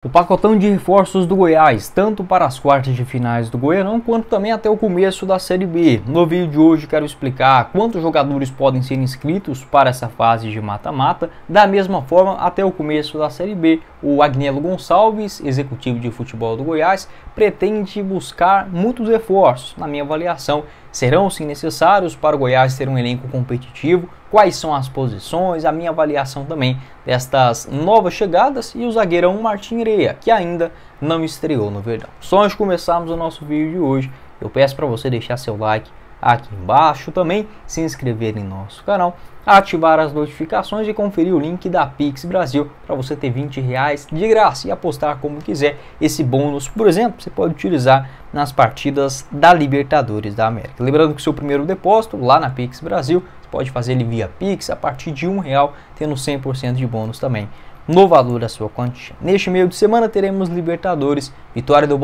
O pacotão de reforços do Goiás, tanto para as quartas de finais do Goianão, quanto também até o começo da Série B. No vídeo de hoje quero explicar quantos jogadores podem ser inscritos para essa fase de mata-mata, da mesma forma até o começo da Série B. O Agnello Gonçalves, executivo de futebol do Goiás, pretende buscar muitos reforços. Na minha avaliação, serão sim necessários para o Goiás ter um elenco competitivo. Quais são as posições, a minha avaliação também destas novas chegadas e o zagueirão Martim Irea, que ainda não estreou no Verdão. Só antes de começarmos o nosso vídeo de hoje, eu peço para você deixar seu like aqui embaixo, também se inscrever em nosso canal, ativar as notificações e conferir o link da Pix Brasil para você ter R$20 de graça e apostar como quiser. Esse bônus, por exemplo, você pode utilizar nas partidas da Libertadores da América. Lembrando que o seu primeiro depósito lá na Pix Brasil, você pode fazer ele via Pix a partir de R$1, tendo 100% de bônus também no valor da sua quantia. Neste meio de semana teremos Libertadores, vitória do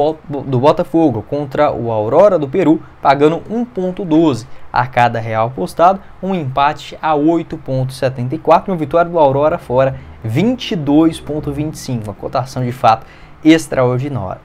Botafogo contra o Aurora do Peru, pagando 1,12 a cada real apostado, um empate a 8,74 e uma vitória do Aurora fora 22,25, uma cotação de fato extraordinária.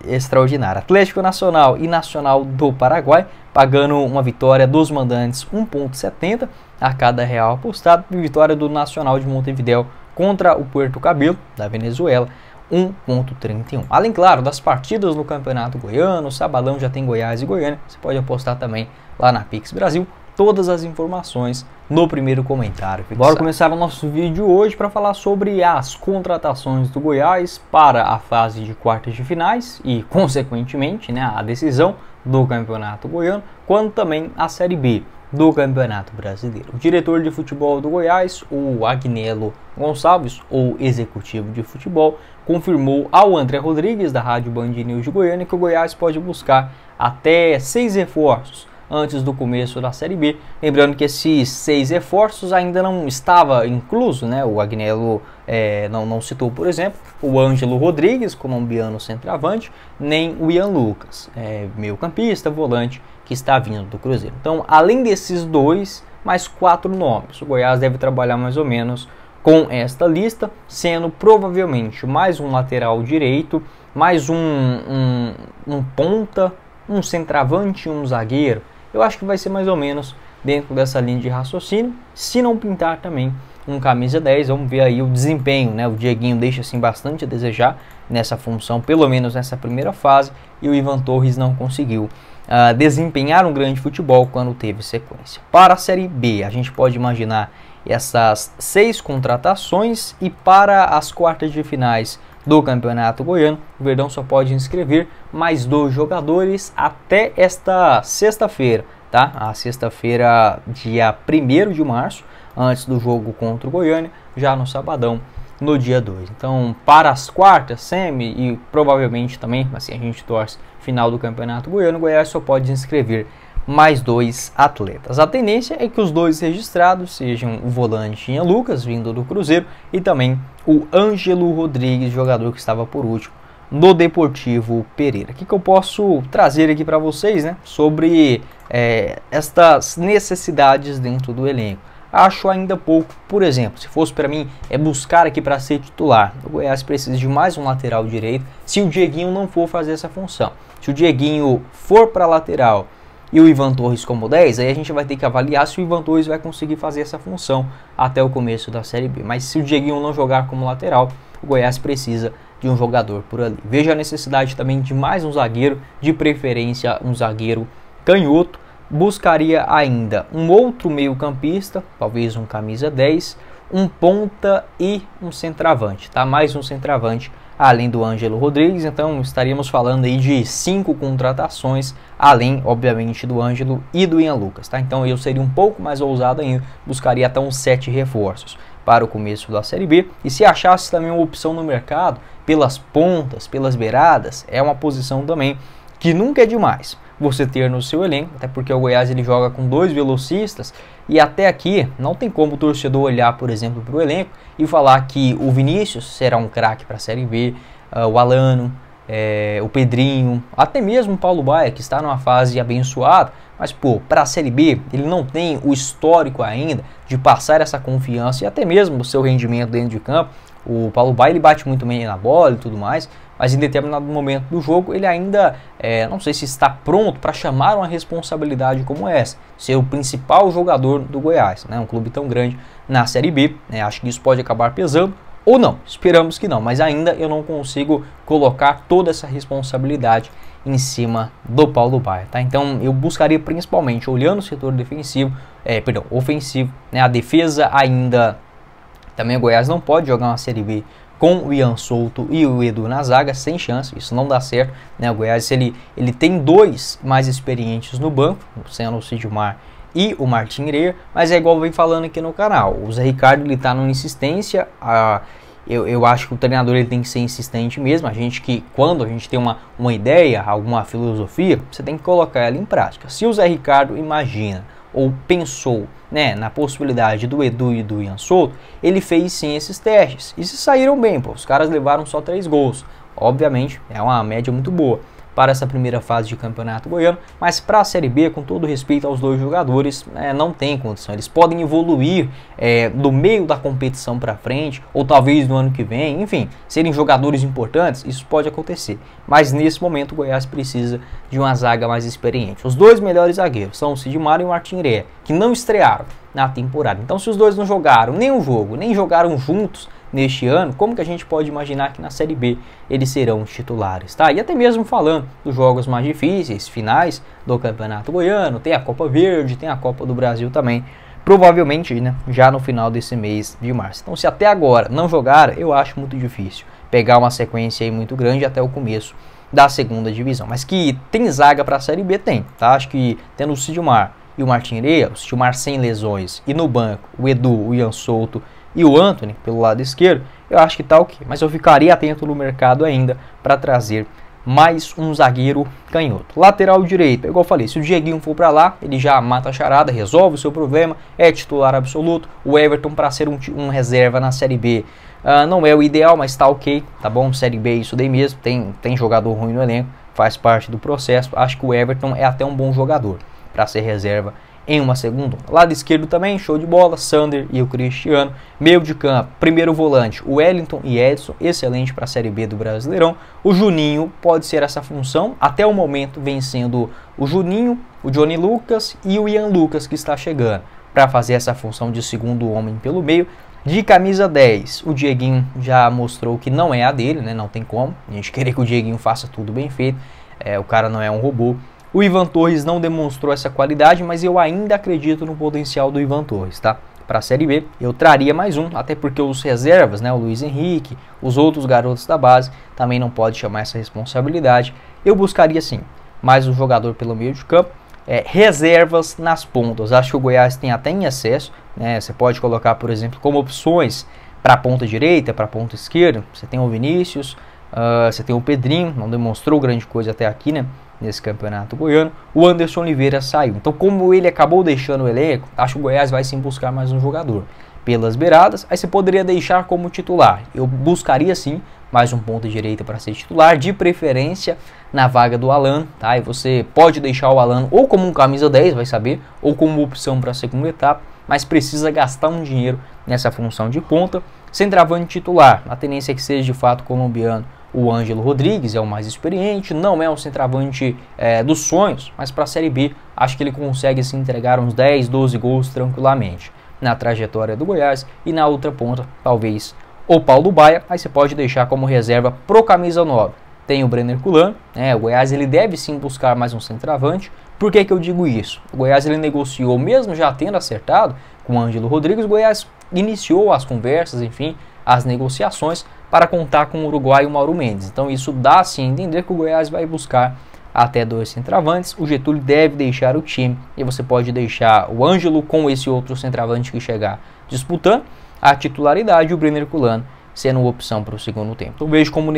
Atlético Nacional e Nacional do Paraguai, pagando uma vitória dos mandantes 1,70 a cada real apostado, e vitória do Nacional de Montevidéu contra o Puerto Cabelo, da Venezuela, 1,31. Além, claro, das partidas no Campeonato Goiano, sabadão já tem Goiás e Goiânia, você pode apostar também lá na Pix Brasil. Todas as informações no primeiro comentário fixado. Bora começar o nosso vídeo hoje para falar sobre as contratações do Goiás para a fase de quartas de finais e, consequentemente, a decisão do Campeonato Goiano, quanto também a Série B do Campeonato Brasileiro. O diretor de futebol do Goiás, o Agnello Gonçalves, ou executivo de futebol, confirmou ao André Rodrigues, da Rádio Band News de Goiânia, que o Goiás pode buscar até 6 reforços antes do começo da Série B. Lembrando que esses 6 reforços ainda não estava incluso, o Agnello não citou, por exemplo, o Ângelo Rodrigues, colombiano centroavante, nem o Ian Lucas, meio-campista, volante, que está vindo do Cruzeiro. Então, além desses dois, mais 4 nomes. O Goiás deve trabalhar mais ou menos com esta lista, sendo provavelmente mais um lateral direito, mais um ponta, um centroavante e um zagueiro. Eu acho que vai ser mais ou menos dentro dessa linha de raciocínio, se não pintar também um camisa 10, vamos ver aí o desempenho, O Dieguinho deixa assim bastante a desejar nessa função, pelo menos nessa primeira fase, e o Ivan Torres não conseguiu desempenhar um grande futebol quando teve sequência. Para a Série B, a gente pode imaginar essas 6 contratações, e para as quartas de finais do Campeonato Goiano, o Verdão só pode inscrever mais 2 jogadores até esta sexta-feira, A sexta-feira, dia 1º de março, antes do jogo contra o Goiânia, já no sabadão, no dia 2. Então, para as quartas, semi e provavelmente também, assim a gente torce, final do Campeonato Goiano, o Goiás só pode inscrever mais 2 atletas. A tendência é que os 2 registrados sejam o volante Ian Lucas, vindo do Cruzeiro, e também o Ângelo Rodrigues, jogador que estava por último no Deportivo Pereira. O que eu posso trazer aqui para vocês, sobre estas necessidades dentro do elenco? Acho ainda pouco. Por exemplo, se fosse para mim buscar aqui para ser titular, o Goiás precisa de mais um lateral direito, se o Dieguinho não for fazer essa função. Se o Dieguinho for para lateral e o Ivan Torres como 10, aí a gente vai ter que avaliar se o Ivan Torres vai conseguir fazer essa função até o começo da Série B. Mas se o Dieguinho não jogar como lateral, o Goiás precisa de um jogador por ali. Vejo a necessidade também de mais um zagueiro, de preferência um zagueiro canhoto. Buscaria ainda um outro meio-campista, talvez um camisa 10, um ponta e um centroavante, Mais um centroavante, além do Ângelo Rodrigues. Então estaríamos falando aí de 5 contratações, além, obviamente, do Ângelo e do Ian Lucas, Então eu seria um pouco mais ousado ainda, buscaria até uns 7 reforços para o começo da Série B. E se achasse também uma opção no mercado, pelas pontas, pelas beiradas, é uma posição também que nunca é demais você ter no seu elenco, até porque o Goiás ele joga com 2 velocistas, e até aqui não tem como o torcedor olhar, por exemplo, para o elenco e falar que o Vinícius será um craque para a Série B, o Alano, o Pedrinho, até mesmo o Paulo Baia, que está numa fase abençoada, mas para a Série B ele não tem o histórico ainda de passar essa confiança e até mesmo o seu rendimento dentro de campo. O Paulo Baia ele bate muito bem na bola e tudo mais, mas em determinado momento do jogo ele ainda, não sei se está pronto para chamar uma responsabilidade como essa, ser o principal jogador do Goiás, né? Um clube tão grande na Série B, né? Acho que isso pode acabar pesando, ou não, esperamos que não, mas ainda eu não consigo colocar toda essa responsabilidade em cima do Paulo Baier, tá? Então eu buscaria principalmente, olhando o setor defensivo, ofensivo, né? A defesa ainda, também o Goiás não pode jogar uma Série B com o Ian Souto e o Edu na zaga, sem chance, isso não dá certo, né? O Goiás ele tem dois mais experientes no banco, sendo o Sidmar e o Martin Irea, mas é igual vem falando aqui no canal, o Zé Ricardo ele tá numa insistência, eu acho que o treinador ele tem que ser insistente mesmo, quando a gente tem uma ideia, alguma filosofia, você tem que colocar ela em prática. Se o Zé Ricardo imagina ou pensou, né, na possibilidade do Edu e do Ian Souto, ele fez sim esses testes, e se saíram bem, pô, os caras levaram só 3 gols, obviamente é uma média muito boa para essa primeira fase de campeonato goiano, mas para a Série B, com todo respeito aos dois jogadores, não tem condição. Eles podem evoluir do meio da competição para frente, ou talvez no ano que vem, enfim, serem jogadores importantes, isso pode acontecer. Mas nesse momento o Goiás precisa de uma zaga mais experiente. Os dois melhores zagueiros são o Sidmar e o Martin Irea, que não estrearam na temporada. Então se os dois não jogaram nenhum jogo, nem jogaram juntos neste ano, como que a gente pode imaginar que na Série B eles serão os titulares, tá? E até mesmo falando dos jogos mais difíceis, finais do Campeonato Goiano, tem a Copa Verde, tem a Copa do Brasil também, provavelmente, né, já no final desse mês de março. Então se até agora não jogaram, eu acho muito difícil pegar uma sequência aí muito grande até o começo da segunda divisão, mas que tem zaga para a Série B, tem, tá? Acho que tendo o Sidmar e o Martin Irea, o Sidmar sem lesões, e no banco o Edu, o Ian Souto e o Anthony pelo lado esquerdo, eu acho que tá ok. Mas eu ficaria atento no mercado ainda para trazer mais um zagueiro canhoto. Lateral direito, igual eu falei, se o Dieguinho for para lá, ele já mata a charada, resolve o seu problema, é titular absoluto. O Everton para ser um reserva na Série B não é o ideal, mas tá ok, tá bom? Série B é isso daí mesmo, tem jogador ruim no elenco, faz parte do processo. Acho que o Everton é até um bom jogador para ser reserva em uma segunda. Lado esquerdo também, show de bola, Sander e o Cristiano. Meio de campo, primeiro volante, o Wellington e Edson, excelente para a Série B do Brasileirão. O Juninho pode ser essa função, até o momento vem sendo o Juninho, o Johnny Lucas e o Ian Lucas que está chegando para fazer essa função de segundo homem pelo meio. De camisa 10, o Dieguinho já mostrou que não é a dele, né? Não tem como a gente querer que o Dieguinho faça tudo bem feito, o cara não é um robô. O Ivan Torres não demonstrou essa qualidade, mas eu ainda acredito no potencial do Ivan Torres, tá? Para a Série B, eu traria mais um, até porque os reservas, né, o Luiz Henrique, os outros garotos da base, também não pode chamar essa responsabilidade. Eu buscaria sim mais um jogador pelo meio de campo, reservas nas pontas. Acho que o Goiás tem até em excesso, né? Você pode colocar, por exemplo, como opções para a ponta direita, para a ponta esquerda. Você tem o Vinícius, você tem o Pedrinho, não demonstrou grande coisa até aqui, né? Nesse campeonato goiano. O Anderson Oliveira saiu. Então, como ele acabou deixando o elenco, acho que o Goiás vai sim buscar mais um jogador pelas beiradas. Aí você poderia deixar como titular. Eu buscaria sim mais um ponta direita para ser titular, de preferência na vaga do Alan, tá? E você pode deixar o Alan ou como um camisa 10, vai saber, ou como opção para a segunda etapa, mas precisa gastar um dinheiro nessa função de ponta. Centroavante titular, a tendência é que seja de fato colombiano. O Ângelo Rodrigues é o mais experiente, não é um centroavante dos sonhos, mas para a Série B acho que ele consegue se entregar uns 10, 12 gols tranquilamente na trajetória do Goiás. E na outra ponta, talvez o Paulo Baier, aí você pode deixar como reserva pro camisa 9. Tem o Brenner Kulan, o Goiás ele deve sim buscar mais um centroavante. Por que eu digo isso? O Goiás ele negociou, mesmo já tendo acertado com o Ângelo Rodrigues, o Goiás iniciou as conversas, enfim, as negociações para contar com o uruguaio Mauro Mendes. Então isso dá sim a entender que o Goiás vai buscar até 2 centroavantes. O Getúlio deve deixar o time e você pode deixar o Ângelo com esse outro centroavante que chegar disputando a titularidade e o Brenner Kulan sendo uma opção para o segundo tempo. Então vejo como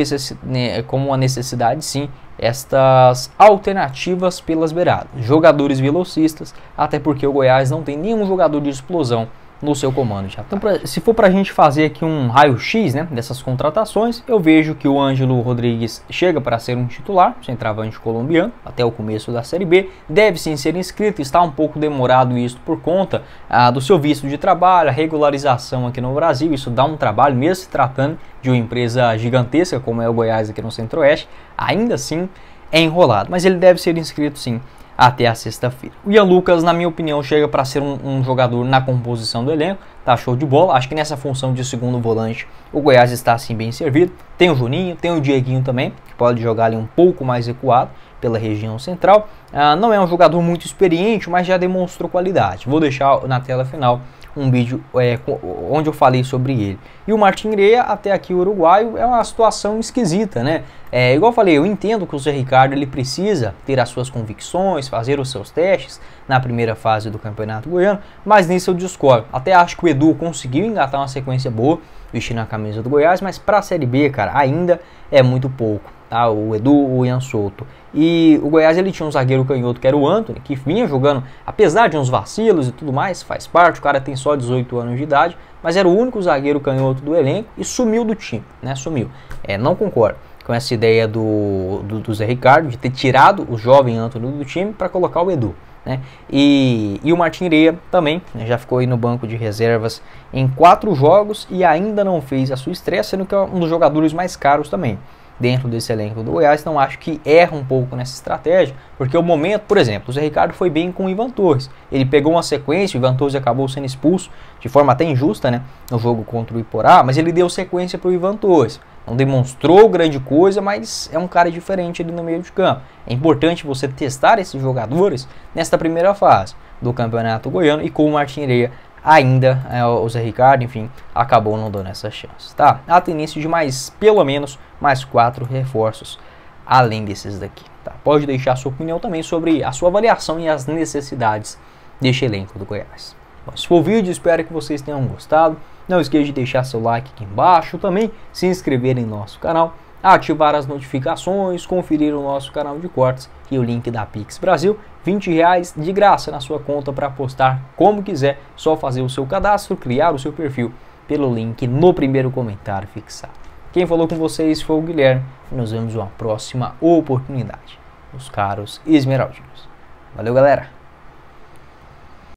uma necessidade sim estas alternativas pelas beiradas. Jogadores velocistas, até porque o Goiás não tem nenhum jogador de explosão no seu comando de ataque. Então, se for para a gente fazer aqui um raio-x, né, dessas contratações, eu vejo que o Ângelo Rodrigues chega para ser um titular, centroavante colombiano, até o começo da Série B, deve sim ser inscrito, está um pouco demorado isso por conta do seu visto de trabalho, a regularização aqui no Brasil, isso dá um trabalho, mesmo se tratando de uma empresa gigantesca como é o Goiás aqui no Centro-Oeste, ainda assim é enrolado, mas ele deve ser inscrito sim até a sexta-feira. O Ian Lucas, na minha opinião, chega para ser um jogador na composição do elenco, tá show de bola, acho que nessa função de segundo volante o Goiás está assim bem servido, tem o Juninho, tem o Dieguinho também, que pode jogar ali um pouco mais recuado pela região central, não é um jogador muito experiente, mas já demonstrou qualidade, vou deixar na tela final um vídeo onde eu falei sobre ele. E o Martin Irea, até aqui o uruguaio, é uma situação esquisita, né? Igual eu falei, eu entendo que o Zé Ricardo ele precisa ter as suas convicções, fazer os seus testes na primeira fase do Campeonato Goiano, mas nisso eu discordo. Até acho que o Edu conseguiu engatar uma sequência boa, vestindo a camisa do Goiás, mas para a Série B, cara, ainda é muito pouco. Tá? O Edu, o Ian Souto. E o Goiás ele tinha um zagueiro canhoto que era o Antony, que vinha jogando, apesar de uns vacilos e tudo mais, faz parte, o cara tem só 18 anos de idade, mas era o único zagueiro canhoto do elenco e sumiu do time, né? Sumiu. Não concordo com essa ideia do Zé Ricardo de ter tirado o jovem Antony do time para colocar o Edu. Né? E o Martin Irea também, né, já ficou aí no banco de reservas em 4 jogos e ainda não fez a sua estreia, sendo que é um dos jogadores mais caros também dentro desse elenco do Goiás. Então acho que erra um pouco nessa estratégia, porque o momento, por exemplo, o Zé Ricardo foi bem com o Ivan Torres, ele pegou uma sequência, o Ivan Torres acabou sendo expulso de forma até injusta, né, no jogo contra o Iporá, mas ele deu sequência para o Ivan Torres, não demonstrou grande coisa, mas é um cara diferente ali no meio de campo. É importante você testar esses jogadores nesta primeira fase do Campeonato Goiano, e com o Martin Irea ainda o Zé Ricardo, enfim, acabou não dando essa chance, tá? Há tendência de pelo menos mais 4 reforços além desses daqui, tá? Pode deixar a sua opinião também sobre a sua avaliação e as necessidades deste elenco do Goiás. Bom, esse foi o vídeo, espero que vocês tenham gostado. Não esqueça de deixar seu like aqui embaixo, também se inscrever em nosso canal, ativar as notificações, conferir o nosso canal de cortes e o link da Pix Brasil, R$20 de graça na sua conta para apostar como quiser, só fazer o seu cadastro, criar o seu perfil pelo link no primeiro comentário fixado. Quem falou com vocês foi o Guilherme e nos vemos em uma próxima oportunidade, os caros esmeraldinos. Valeu, galera!